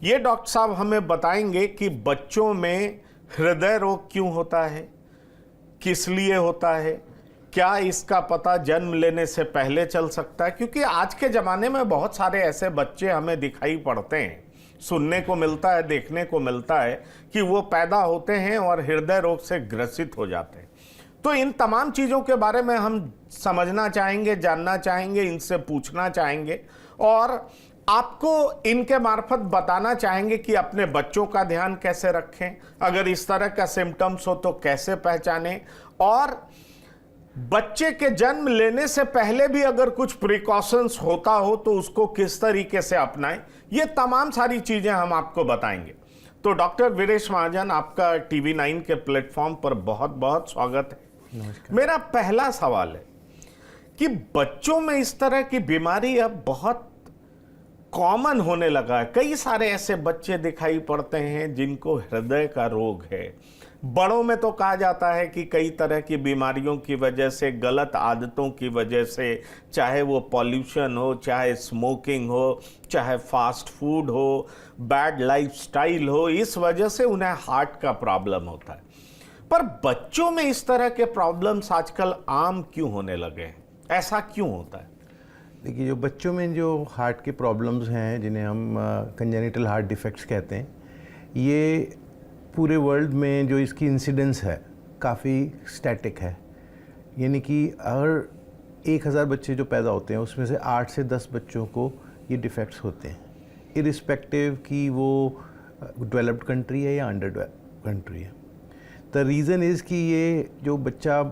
ये डॉक्टर साहब हमें बताएंगे कि बच्चों में हृदय रोग क्यों होता है, किस लिए होता है, क्या इसका पता जन्म लेने से पहले चल सकता है? क्योंकि आज के ज़माने में बहुत सारे ऐसे बच्चे हमें दिखाई पड़ते हैं, सुनने को मिलता है, देखने को मिलता है कि वो पैदा होते हैं और हृदय रोग से ग्रसित हो जाते हैं। तो इन तमाम चीज़ों के बारे में हम समझना चाहेंगे, जानना चाहेंगे, इनसे पूछना चाहेंगे और आपको इनके मार्फत बताना चाहेंगे कि अपने बच्चों का ध्यान कैसे रखें, अगर इस तरह का सिम्टम्स हो तो कैसे पहचानें, और बच्चे के जन्म लेने से पहले भी अगर कुछ प्रिकॉशंस होता हो तो उसको किस तरीके से अपनाएं। ये तमाम सारी चीज़ें हम आपको बताएंगे। तो डॉक्टर वीरेश महाजन, आपका टीवी 9 के प्लेटफॉर्म पर बहुत बहुत स्वागत है। मेरा पहला सवाल है कि बच्चों में इस तरह की बीमारी अब बहुत कॉमन होने लगा है। कई सारे ऐसे बच्चे दिखाई पड़ते हैं जिनको हृदय का रोग है। बड़ों में तो कहा जाता है कि कई तरह की बीमारियों की वजह से, गलत आदतों की वजह से, चाहे वो पॉल्यूशन हो, चाहे स्मोकिंग हो, चाहे फास्ट फूड हो, बैड लाइफस्टाइल हो, इस वजह से उन्हें हार्ट का प्रॉब्लम होता है। पर बच्चों में इस तरह के प्रॉब्लम्स आजकल आम क्यों होने लगे हैं? ऐसा क्यों होता है? देखिए, जो बच्चों में जो हार्ट के प्रॉब्लम्स हैं, जिन्हें हम कंजेनिटल हार्ट डिफेक्ट्स कहते हैं, ये पूरे वर्ल्ड में जो इसकी इंसिडेंस है काफ़ी स्टैटिक है। यानी कि हर 1000 बच्चे जो पैदा होते हैं उसमें से 8 से 10 बच्चों को ये डिफेक्ट्स होते हैं, इरिस्पेक्टिव कि वो डेवलप्ड कंट्री है या अंडर डेवलप्ड कंट्री है। द रीज़न इज़ कि ये जो बच्चा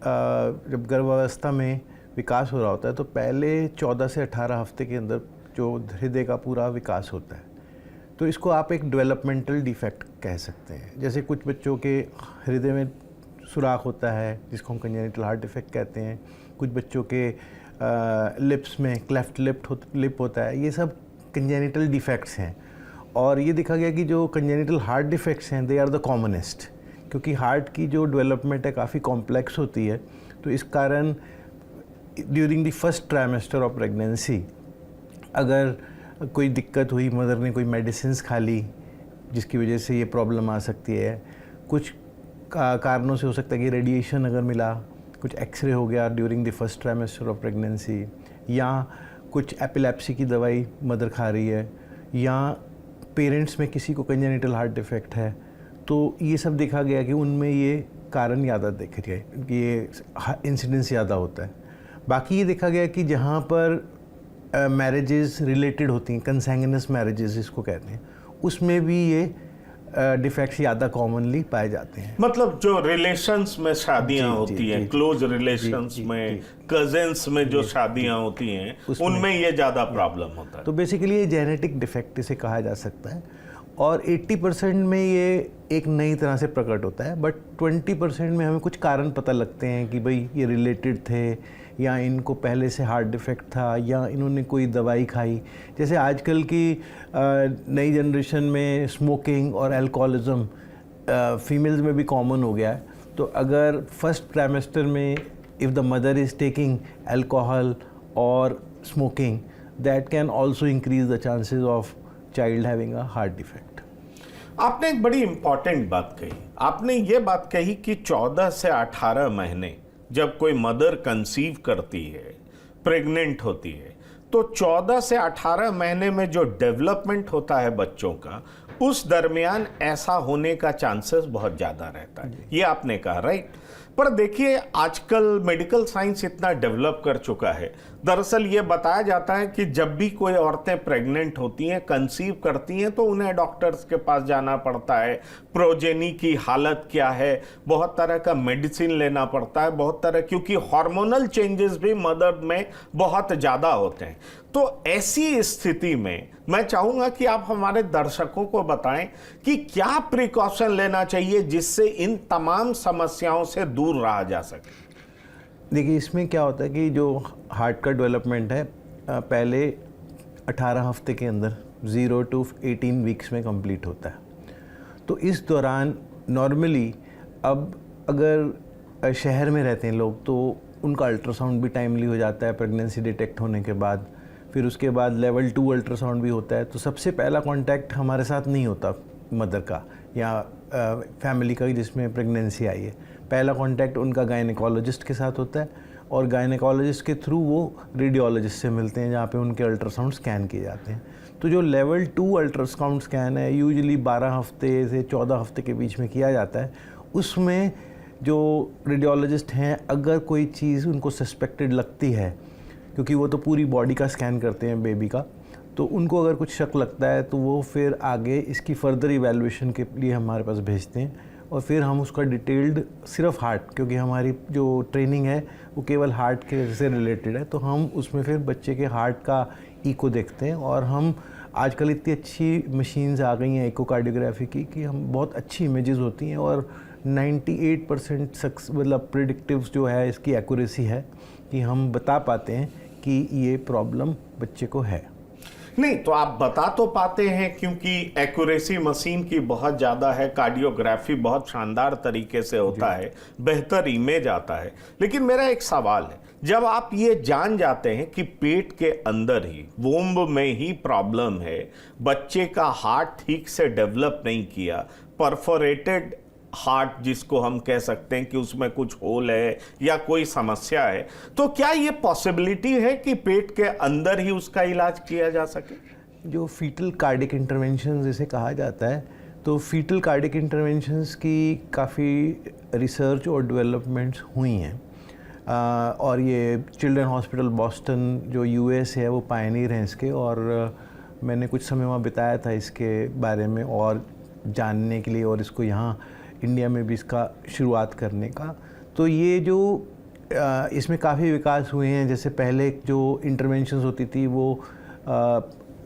जब गर्भावस्था में विकास हो रहा होता है तो पहले 14 से 18 हफ्ते के अंदर जो हृदय का पूरा विकास होता है, तो इसको आप एक डेवलपमेंटल डिफेक्ट कह सकते हैं। जैसे कुछ बच्चों के हृदय में सुराख होता है जिसको हम कंजेनिटल हार्ट डिफेक्ट कहते हैं, कुछ बच्चों के लिप्स में क्लेफ्ट लिप होता है। ये सब कंजेनिटल डिफेक्ट्स हैं और ये देखा गया कि जो कंजेनिटल हार्ट डिफेक्ट्स हैं दे आर द कॉमनेस्ट, क्योंकि हार्ट की जो डेवलपमेंट है काफ़ी कॉम्प्लेक्स होती है। तो इस कारण during the first trimester of pregnancy अगर कोई दिक्कत हुई, मदर ने कोई मेडिसिन्स खा ली जिसकी वजह से ये प्रॉब्लम आ सकती है। कुछ कारणों से हो सकता है कि रेडिएशन अगर मिला, कुछ एक्सरे हो गया during the first trimester of pregnancy, या कुछ एपिलेप्सी की दवाई मदर खा रही है, या पेरेंट्स में किसी को कंजेनिटल हार्ट डिफेक्ट है, तो ये सब देखा गया कि उनमें ये कारण ज़्यादा दिख रही है कि ये इंसिडेंस ज़्यादा होता है। बाकी ये देखा गया कि जहाँ पर मैरिजेस रिलेटेड होती हैं, कंसैंगुइनस मैरिजेस इसको कहते हैं, उसमें भी ये डिफेक्ट्स ज़्यादा कॉमनली पाए जाते हैं। मतलब जो रिलेशंस में शादियां होती हैं, क्लोज रिलेशंस में, कजिन्स में जो शादियां होती हैं, उनमें ये ज़्यादा प्रॉब्लम होता है। तो बेसिकली ये जेनेटिक डिफेक्ट इसे कहा जा सकता है और 80% में ये एक नई तरह से प्रकट होता है, बट 20% में हमें कुछ कारण पता लगते हैं कि भाई ये रिलेटेड थे, या इनको पहले से हार्ट डिफेक्ट था, या इन्होंने कोई दवाई खाई। जैसे आजकल की नई जनरेशन में स्मोकिंग और अल्कोहलिज्म फीमेल्स में भी कॉमन हो गया है। तो अगर फर्स्ट ट्राइमेस्टर में if the mother is taking alcohol और smoking, that can also increase the chances of child having a heart defect. आपने एक बड़ी इंपॉर्टेंट बात कही। आपने ये बात कही कि 14 से 18 महीने जब कोई मदर कंसीव करती है, प्रेग्नेंट होती है, तो 14 से 18 महीने में जो डेवलपमेंट होता है बच्चों का, उस दरमियान ऐसा होने का चांसेस बहुत ज़्यादा रहता है। ये आपने कहा, राइट? पर देखिए, आजकल मेडिकल साइंस इतना डेवलप कर चुका है। दरअसल ये बताया जाता है कि जब भी कोई औरतें प्रेग्नेंट होती हैं, कंसीव करती हैं, तो उन्हें डॉक्टर्स के पास जाना पड़ता है। प्रोजेनी की हालत क्या है, बहुत तरह का मेडिसिन लेना पड़ता है, बहुत तरह, क्योंकि हार्मोनल चेंजेस भी मदर में बहुत ज़्यादा होते हैं। तो ऐसी स्थिति में मैं चाहूँगा कि आप हमारे दर्शकों को बताएं कि क्या प्रिकॉशन लेना चाहिए जिससे इन तमाम समस्याओं से दूर रहा जा सके। देखिए, इसमें क्या होता है कि जो हार्ट का डेवलपमेंट है पहले 18 हफ्ते के अंदर 0 to 18 वीक्स में कंप्लीट होता है। तो इस दौरान नॉर्मली अब अगर शहर में रहते हैं लोग तो उनका अल्ट्रासाउंड भी टाइमली हो जाता है प्रेगनेंसी डिटेक्ट होने के बाद। फिर उसके बाद लेवल 2 अल्ट्रासाउंड भी होता है। तो सबसे पहला कांटेक्ट हमारे साथ नहीं होता मदर का या फैमिली का जिसमें प्रेगनेंसी आई है। पहला कांटेक्ट उनका गायनेकोलॉजिस्ट के साथ होता है और गायनेकोलॉजिस्ट के थ्रू वो रेडियोलॉजिस्ट से मिलते हैं जहाँ पे उनके अल्ट्रासाउंड स्कैन किए जाते हैं। तो जो लेवल 2 अल्ट्रासाउंड स्कैन है यूजुअली 12 हफ्ते से 14 हफ्ते के बीच में किया जाता है। उसमें जो रेडियोलॉजिस्ट हैं अगर कोई चीज़ उनको सस्पेक्टेड लगती है, क्योंकि वो तो पूरी बॉडी का स्कैन करते हैं बेबी का, तो उनको अगर कुछ शक लगता है तो वो फिर आगे इसकी फर्दर इवैल्यूएशन के लिए हमारे पास भेजते हैं और फिर हम उसका डिटेल्ड सिर्फ हार्ट, क्योंकि हमारी जो ट्रेनिंग है वो केवल हार्ट के से रिलेटेड है, तो हम उसमें फिर बच्चे के हार्ट का इको देखते हैं। और हम आजकल इतनी अच्छी मशीन्स आ गई हैं इकोकार्डियोग्राफी की कि हम बहुत अच्छी इमेजेस होती हैं और 98% मतलब प्रिडिक्टिव जो है इसकी एक्यूरेसी है कि हम बता पाते हैं कि ये प्रॉब्लम बच्चे को है। नहीं तो आप बता तो पाते हैं क्योंकि एक्यूरेसी मशीन की बहुत ज़्यादा है, कार्डियोग्राफी बहुत शानदार तरीके से होता है, बेहतर इमेज आता है। लेकिन मेरा एक सवाल है, जब आप ये जान जाते हैं कि पेट के अंदर ही वोम्ब में ही प्रॉब्लम है, बच्चे का हार्ट ठीक से डेवलप नहीं किया, परफोरेटेड हार्ट जिसको हम कह सकते हैं कि उसमें कुछ होल है या कोई समस्या है, तो क्या ये पॉसिबिलिटी है कि पेट के अंदर ही उसका इलाज किया जा सके? जो फीटल कार्डिक इंटरवेंशन जिसे कहा जाता है, तो फीटल कार्डिक इंटरवेंशंस की काफ़ी रिसर्च और डेवलपमेंट्स हुई हैं और ये चिल्ड्रन हॉस्पिटल बॉस्टन जो यूएस है वो पायनियर हैं इसके, और मैंने कुछ समय वहाँ बिताया था इसके बारे में और जानने के लिए और इसको यहाँ इंडिया में भी इसका शुरुआत करने का। तो ये जो इसमें काफ़ी विकास हुए हैं। जैसे पहले जो इंटरवेंशंस होती थी वो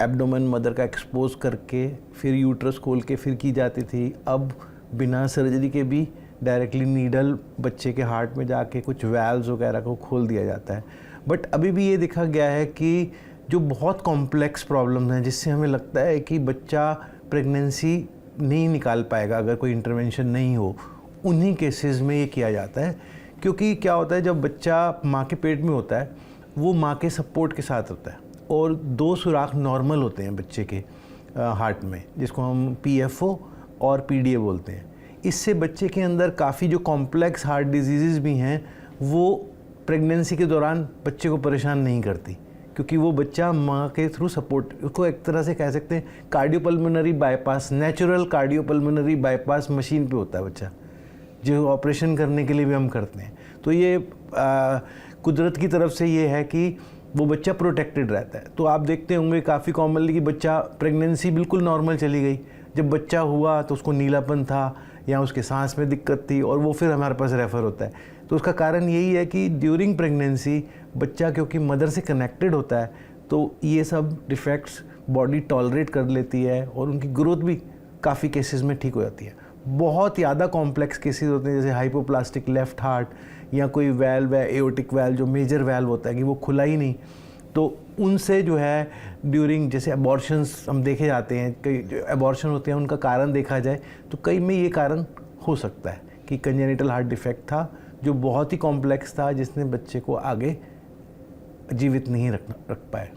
एब्डोमेन मदर का एक्सपोज करके फिर यूट्रस खोल के फिर की जाती थी। अब बिना सर्जरी के भी डायरेक्टली नीडल बच्चे के हार्ट में जाके कुछ वैल्व्स वगैरह को खोल दिया जाता है। बट अभी भी ये देखा गया है कि जो बहुत कॉम्प्लेक्स प्रॉब्लम्स हैं जिससे हमें लगता है कि बच्चा प्रेगनेंसी नहीं निकाल पाएगा अगर कोई इंटरवेंशन नहीं हो, उन्हीं केसेस में ये किया जाता है। क्योंकि क्या होता है, जब बच्चा माँ के पेट में होता है वो माँ के सपोर्ट के साथ होता है और 2 सुराख नॉर्मल होते हैं बच्चे के हार्ट में, जिसको हम PFO और PDA बोलते हैं। इससे बच्चे के अंदर काफ़ी जो कॉम्प्लेक्स हार्ट डिजीज़ भी हैं वो प्रेगनेंसी के दौरान बच्चे को परेशान नहीं करती, क्योंकि वो बच्चा माँ के थ्रू सपोर्ट, उसको एक तरह से कह सकते हैं cardiopulmonary bypass, natural cardiopulmonary bypass machine पे होता है बच्चा, जो ऑपरेशन करने के लिए भी हम करते हैं। तो ये कुदरत की तरफ से ये है कि वो बच्चा प्रोटेक्टेड रहता है। तो आप देखते होंगे काफ़ी कॉमनली कि बच्चा प्रेगनेंसी बिल्कुल नॉर्मल चली गई, जब बच्चा हुआ तो उसको नीलापन था या उसके सांस में दिक्कत थी और वो फिर हमारे पास रेफ़र होता है। तो उसका कारण यही है कि ड्यूरिंग प्रेगनेंसी बच्चा क्योंकि मदर से कनेक्टेड होता है तो ये सब डिफेक्ट्स बॉडी टॉलरेट कर लेती है और उनकी ग्रोथ भी काफ़ी केसेस में ठीक हो जाती है। बहुत ज़्यादा कॉम्प्लेक्स केसेस होते हैं जैसे हाइपोप्लास्टिक लेफ्ट हार्ट या कोई वैल्व है एओर्टिक वैल्व जो मेजर वैल्व होता है कि वो खुला ही नहीं, तो उनसे जो है ड्यूरिंग जैसे अबॉर्शंस हम देखे जाते हैं, कई जो अबॉर्शन होते हैं उनका कारण देखा जाए तो कई में ये कारण हो सकता है कि कंजेनिटल हार्ट डिफेक्ट था जो बहुत ही कॉम्प्लेक्स था जिसने बच्चे को आगे जीवित नहीं रख पाए।